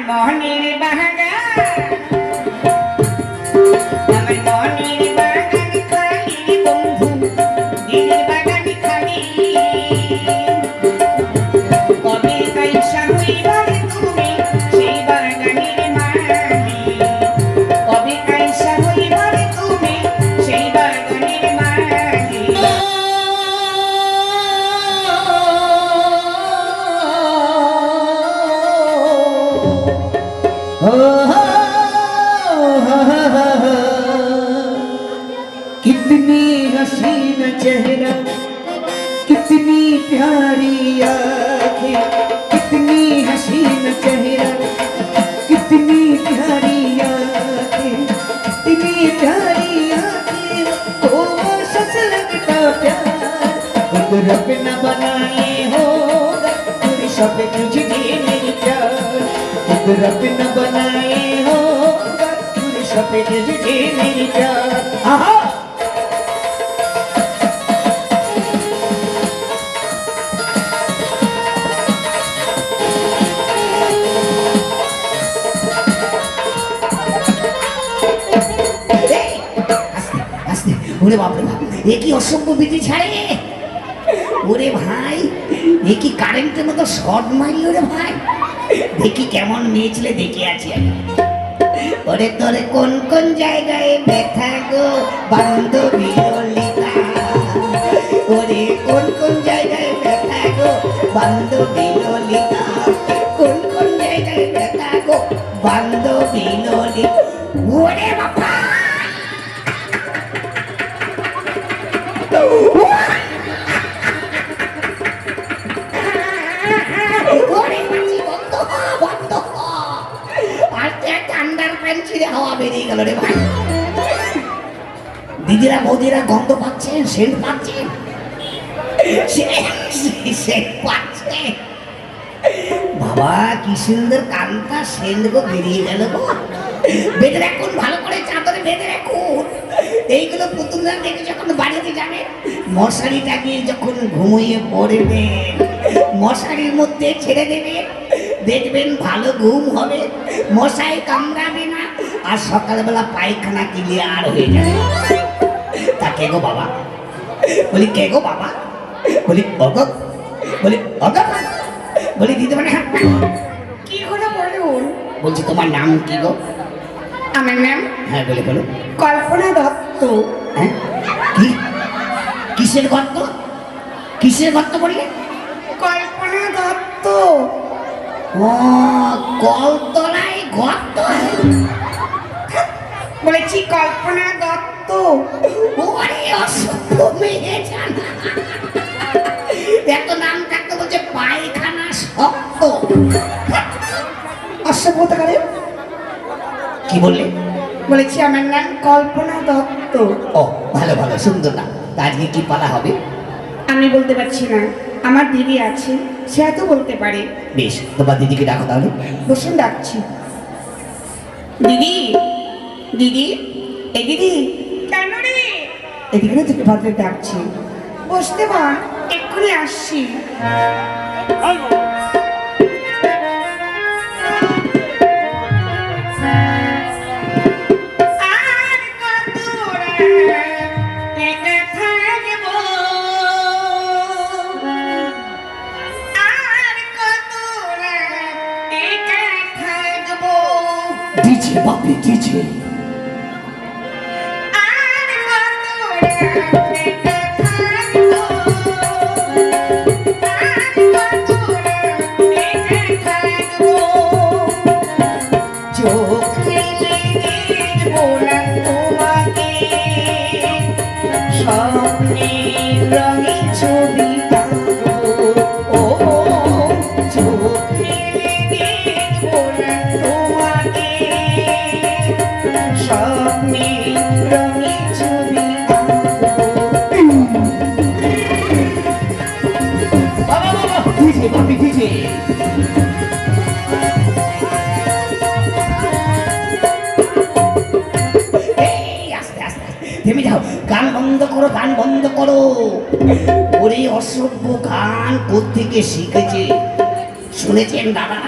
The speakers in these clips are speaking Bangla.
মনের বাগান আমার মনের বাগান খালি বন্ধু দিনের বাগান খালি কবে কাইসা হইবারে তুমি সেই বাগানের মালি কবে কাইসা হইবারে তুমি সেই বাগানের মালি कितनी हसीन चेहरा कितनी प्यारी आँखें कितनी हसीन चेहरा कितनी प्यारी आँखें कितनी प्यारी आँखें ओ सच लगता प्यार खुद रब न बनाए होगा पूरी सब तुझे मेरी प्यार खुद रब न बनाए होगा पूरी सब तुझे मेरी प्यार आहा ওরে বাপরে বাপ এ কি অসভ্য বিধি ছাড়ে ওরে ভাই এ কি কারেন্টের মতো শর্ট মারি ওরে ভাই দেখি কেমন মেয়ে ছেলে দেখে আছি আমি ওরে তোরে কোন কোন জায়গায় ব্যথা গো বান্ধবী ললিতা ওরে কোন কোন জায়গায় ব্যথা গো বান্ধবী ললিতা কোন কোন জায়গায় ব্যথা গো বান্ধবী ললিতা ওরে বাবা দিদিরা বৌদিরা গন্ধ পাচ্ছেন সেন্ট পাচ্ছেন বাবা কি সুন্দর কান্তা সেন্ট গো বেরিয়ে গেল গো বেঁধে রাখুন ভালো করে চাদরে বেঁধে রাখুন এইগুলো পুতুলরা দেখে যখন বাড়িতে যাবেন মশারিটাকে যখন ঘুমিয়ে পড়বেন মশারির মধ্যে ছেড়ে দেবেন দেখবেন ভালো ঘুম হবে মশাই কামড়াবে না আর সকালবেলা পায়খানা ক্লিয়ার হয়ে যাবে তা কে গো বাবা বলি কে গো বাবা বলি অগ বলি অগ বলি দিতে মানে কি হলো বলুন বলছি তোমার নাম কি গো আমার নাম হ্যাঁ বলে বলো কল্পনা দত্ত হ্যাঁ কি কিসের গর্ত কিসের গর্ত বললে কল্পনা দত্ত ও কলতলায় গর্ত বলেছি কল্পনা দত্ত ওরে অসভ্য মেয়ে জানা এত নাম থাকতে বলছে পায়খানা শক্ত অসভ্যতা করে কি বললে বলেছি আমার নাম কল্পনা দত্ত ও ভালো ভালো সুন্দর নাম তা আজকে কি পালা হবে আমি বলতে পারছি না আমার দিদি আছে সে এত বলতে পারে বেশ তোমার দিদিকে ডাকো তাহলে বসুন ডাকছি দিদি দিদি এই দিদি কেন রে এদিকে থেকে ভাদ্রে ডাকছি বসতে বা এক্ষুনি আসছি ডিজে বাপি ডিজে থেমে যাও গান বন্ধ করো গান বন্ধ করো ওরে অসভ্য গান কোত্থেকে শিখেছে শুনেছেন দাদা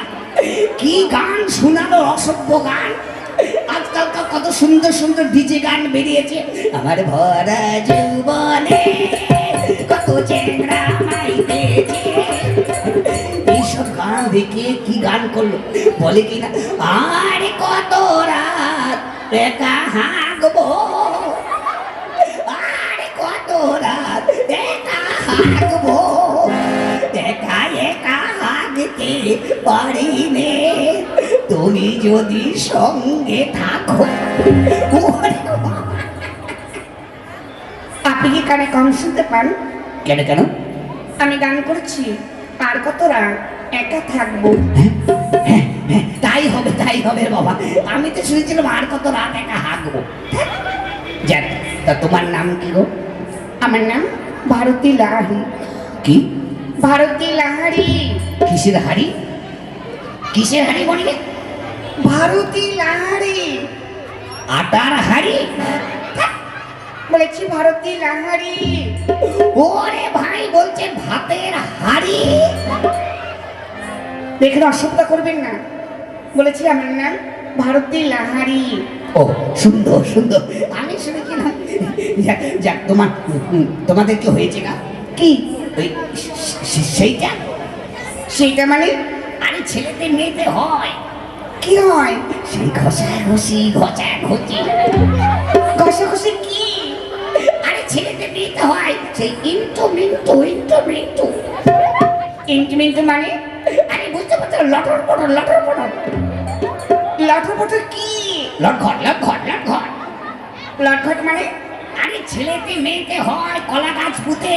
কি গান শোনালো, অসভ্য গান। আজকালকার কত সুন্দর সুন্দর ডিজে গান বেরিয়েছে। আমার ভরা জীবনে কত চেংড়া মাইতেছে, এইসব গান দেখে কি গান করলো বলে কিনা, আর কত রাত একা হাঁকবো, আর কত রাত একা হাঁকবো, একা একা হাঁকতে পারি নে, তুমি যদি সঙ্গে থাকো। আপনি কি কানে কম শুনতে পান? কেন কেন? আমি গান করছি, আর কত রাত একা থাকবো। তাই হবে তাই হবে বাবা, আমি তো শুনেছিলাম আর কত রাত একা হাঁকবো। যাক, তা তোমার নাম কি গো? আমার নাম ভারতী লাহারি। কি? ভারতী লাহারি। কিসের হাড়ি? কিসের হাড়ি বললে? ভারতী লাহারি আটার হাড়ি? বলেছি, ভারতী লাহারি। ওরে ভাই বলছে ভাতের হাড়ি। দেখেন, অসুবিধা করবেন না। বলেছি আমার নাম ভারতী লাহারি। ও সুন্দর সুন্দর, আমি শুনেছিলাম। যাক যাক, তোমাদের কি হয়েছে না? কি ওই সেইটা? সেইটা মানে? আরে ছেলেদের মেয়েতে হয়। কি হয়? সেই ঘষাঘষি ঘষাঘষি। ঘষাঘষি কি? আরে ছেলেদের মেয়েতে হয় সেই ইন্টু মিন্টু ইন্টু মিন্টু। ইন্টিমেন্ট মানে? আরে বুঝতে পারছো, লটর পটর লটর পটর। লটপট কি? লটঘট লটঘট লটঘট। লটঘট মানে? আরে ছেলেতে মেয়েতে হয় কলা গাছ পুঁতে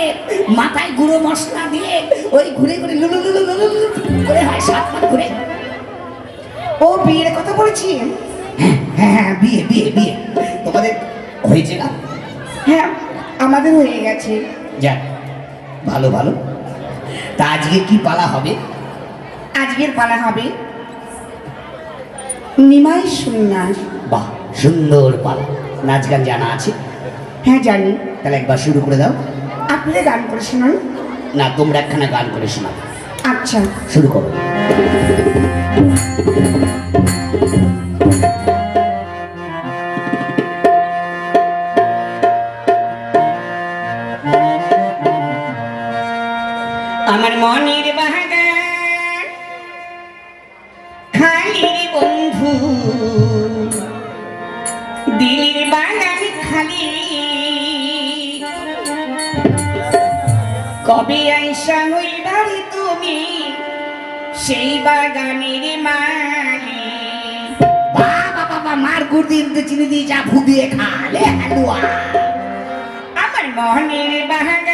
মাথায় গুঁড়ো মশলা দিয়ে ওই ঘুরে ঘুরে লুলু লুলু লুলু লুলু করে হয়, 7 পাক ঘুরে। ও বিয়ের কথা বলেছি। হ্যাঁ হ্যাঁ হ্যাঁ, বিয়ে বিয়ে বিয়ে। তোমাদের হয়েছে না? হ্যাঁ, আমাদের হয়ে গেছে। যাক, ভালো ভালো। তা আজকে কি পালা হবে? আজকের পালা হবে নিমাই সন্ন্যাস। বাহ, সুন্দর পালা। নাচ গান জানা আছে? হ্যাঁ জানি। তাহলে একবার শুরু করে দাও। আপনি গান করে শোনান। না, তোমরা একখানা গান করে শোনাও। আচ্ছা, শুরু করো। আমার মনের বাগান খালি রে বন্ধু, দিলের বাগান খালি, কবে আইসা হইবারে তুমি সেই বাগানের মালিক। বাবা বাবা, মার গুড় দিয়ে চিনি দিয়ে যা ভু দিয়ে খা লে হালুয়া। আমার মনের বাগান,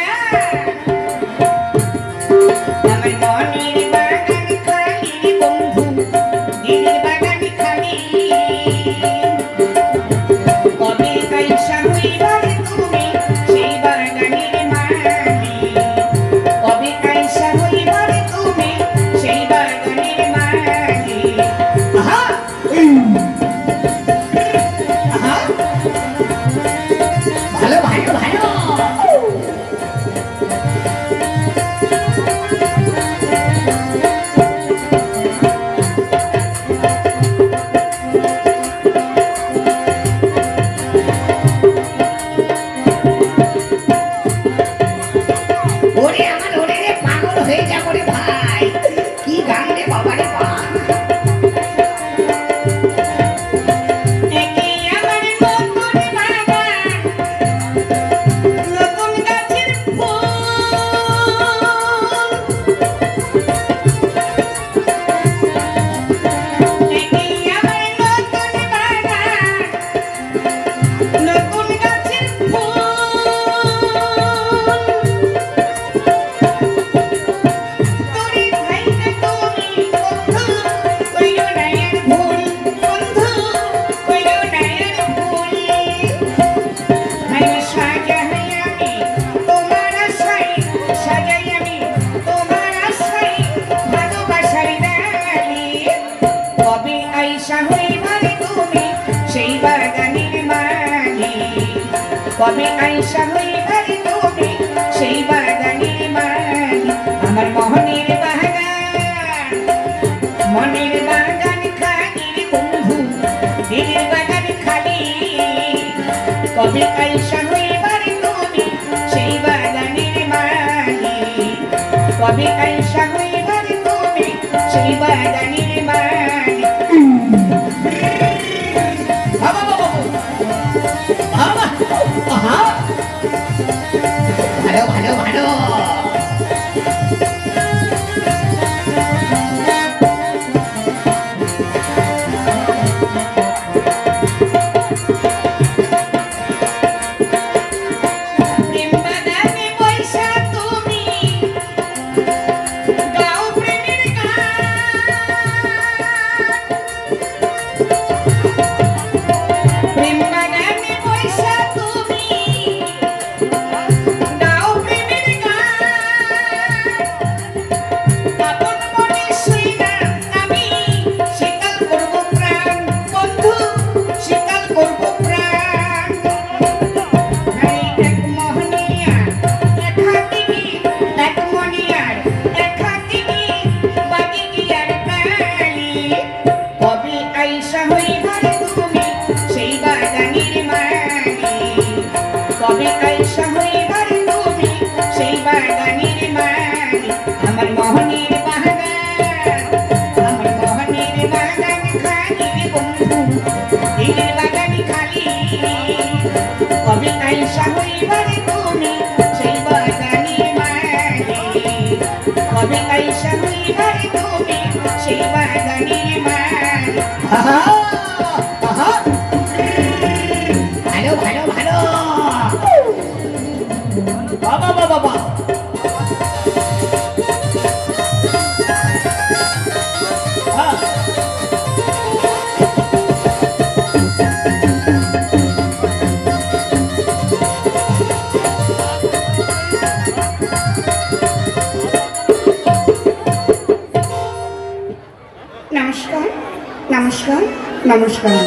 আমার মনের বাগান খালি রে বন্ধু, দিলের বাগান খালি, কবে আইসা হইবারে তুমি সেই বাগানের মালিক, কবে আইসা হইবারে তুমি সেই বাগানের মালিক। আহা আহা, ভালো ভালো ভালো। ওরে আমার ওরে রে, পাগল হয়ে যাবো রে ভাই। কি গান রে বাবা রে বাবা। একে আমার নতুন বাগান, নতুন গাছের ফুল, একে আমার নতুন বাগান, নতুন গাছের ফুল, তোরে ভাইকে তুমি বন্ধু কইরো না আর ভুল, বন্ধু কইরো না আর ভুল। ভাই সাজাই আমি তোমার আশায়, সাজাই আমি তোমার আশায় ভালোবাসার ডালি, কবে আইসা হইবারে তুমি সেই বাগানের মালিক, কবে আইসা হইবারে তুমি সেই বাগানের মালিক। আমার মনের বাগান, মনের বাগান কবে আইসা হইবার তুমি সেই বাগানের মালিক কবে আইসা হইবার তুমি সেই বাগানের মালিক ভালো ভালো ভালো প্রেম বাগানে বইসা তুমি গাও প্রেমের গান প্রেম বাগানে বইসা তুমি গাও প্রেমের গান আপন মনে শুইনা আমি শীতল করব প্রাণ বন্ধু শীতল করব প্রাণ আরে এক মোহনিয়ার এক হাতিনি এক মনিয়ার এক হাতিনি বাকি কি আর কালি কবে আইসা হইবার তুমি সেই বাগানের মালিক কবে আইসা হইবার তুমি সেই বাগানের মালিক আমার মোহনের বাগান আমার মোহনের বাগান খালি রে বন্ধু দিলের বাগান খালি কবে আইসা হইবার তুমি সেই বাগানের মালিক কবে আইসা হইবার তুমি সেই বাগানের মালিক আহা আহা ভালো ভালো ভালো বাবা বাবা বাবা হ্যাঁ নমস্কার নমস্কার নমস্কার